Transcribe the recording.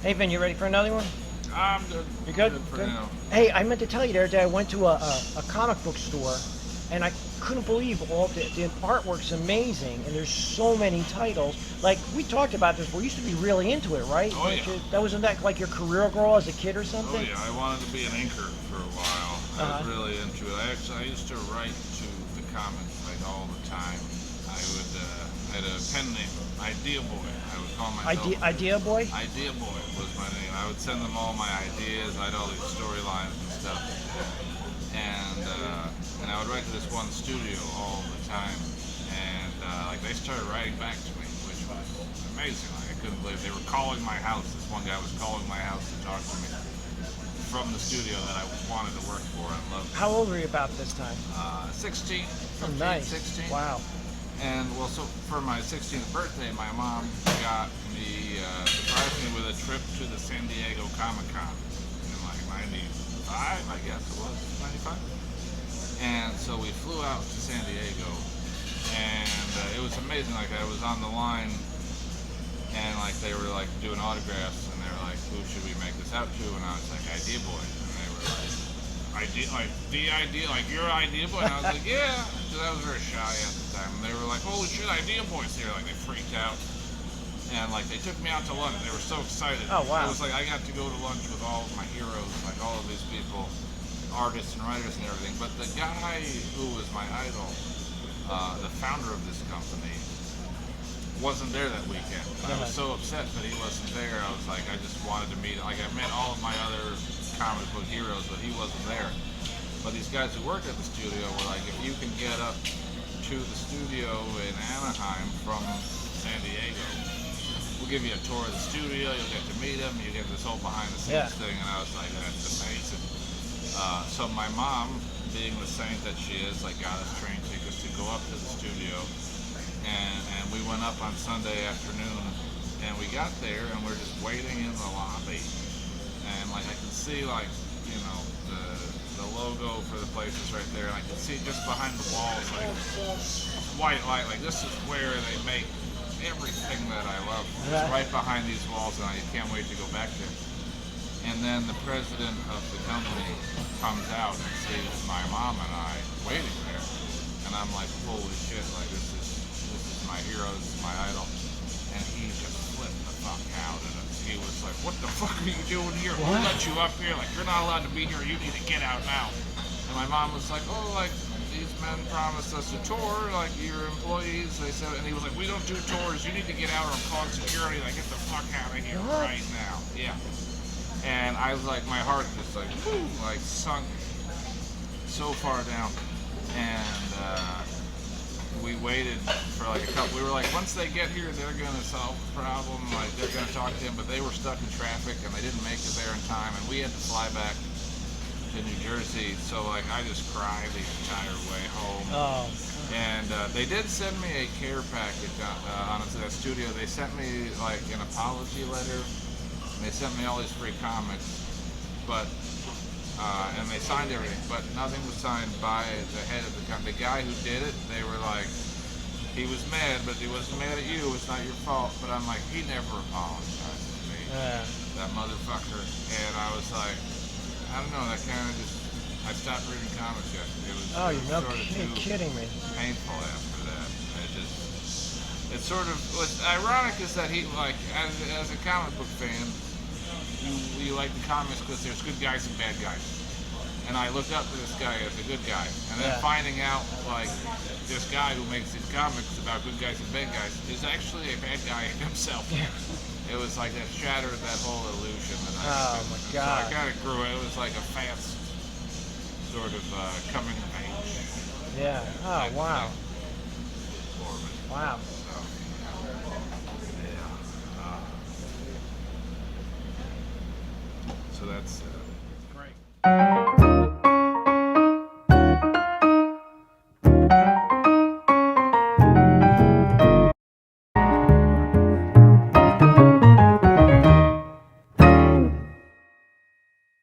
Hey, Vin, you ready for another one? I'm good. You good? Good for Good. now. Hey, I meant to tell you the other day I went to a comic book store, and I couldn't believe all the artwork's amazing, and there's so many titles. Like we talked about this, we used to be really into it, right? Oh yeah. That wasn't that like your career goal as a kid or Oh something? yeah. I wanted to be an inker for a while. I was Uh-huh. really into it. I used to write to the comics like all the time. I had a pen name, Idea Boy. I would call myself Idea boy. Idea Boy was my name. I would send them all my ideas. I had all these storylines and stuff, and I would write to this one studio all the time, and like they started writing back to me, which was amazing. Like I couldn't believe they were calling my house. This one guy was calling my house to talk to me from the studio that I wanted to work for and loved. How old were you about this time? 16, Oh, 15, nice. 16. Wow. And well, so for my 16th birthday, my mom got me, surprised me with a trip to the San Diego Comic Con in like 95, I guess it was, 95. And so we flew out to San Diego, and it was amazing. Like I was on the line, and like they were like doing autographs, and they were like, "Who should we make this out to?" And I was like, "Idea Boy," and they were like, like your Idea Boy," and I was like, "Yeah," because I was very shy at the time. And they were like, "Holy shit, Idea Boy's here!" Like they freaked out, and like they took me out to lunch. They were so excited. Oh, wow. It was like I got to go to lunch with all of my heroes, like all of these people, artists and writers and everything. But the guy who was my idol, the founder of this company, wasn't there that weekend. And I was so upset that he wasn't there. I was like, I just wanted to meet him. Like I met all of my other comic book heroes, but he wasn't there. But these guys who worked at the studio were like, if you can get up to the studio in Anaheim from San Diego, we'll give you a tour of the studio. You'll get to meet him. You get this whole behind the scenes thing. And I was like, that's amazing. So my mom, being the saint that she is, like got us train tickets to go up to the studio. And we went up on Sunday afternoon, and we got there, and we're just waiting in the lobby, and like I can see like the logo for the place is right there, and I can see just behind the walls like white light, like this is where they make everything that I love. It's right behind these walls, and I can't wait to go back there. And then the president of the company comes out and sees my mom and I waiting there, and I'm like, holy shit, like this is my hero, this is my idol. And he just flipped the fuck out at us. He was like, what the fuck are you doing here? Who let you up here? Like, you're not allowed to be here. You need to get out now. And my mom was like, oh, like, these men promised us a tour, like, your employees. They said, and he was like, we don't do tours. You need to get out or I'm calling security. Like, get the fuck out of here right now. Yeah. And I was like, my heart just like, whoo, like sunk so far down. And, we waited for like a couple. We were like, once they get here, they're gonna solve the problem. Like they're gonna talk to him, but they were stuck in traffic and they didn't make it there in time, and we had to fly back to New Jersey. So like I just cried the entire way home. Oh. And they did send me a care package onto that studio. They sent me like an apology letter, and they sent me all these free comics, but. And they signed everything, but nothing was signed by the head of the company. The guy who did it, they were like, he was mad, but he wasn't mad at you. It's not your fault. But I'm like, he never apologized to me, that motherfucker. And I was like, I don't know. That kind of just, I stopped reading comics yet. It was, Oh, it was you're sort of too kidding me. painful after that. It sort of what's ironic is that he like as a comic book fan. You like the comics because there's good guys and bad guys. And I looked up to this guy as a good guy. And then finding out, like, this guy who makes these comics about good guys and bad guys is actually a bad guy himself. It was like that shattered that whole illusion that I Oh, my God. So I kind of grew it. It was like a fast sort of coming of age. Yeah. Oh, wow. For me. Wow. So, yeah. So that's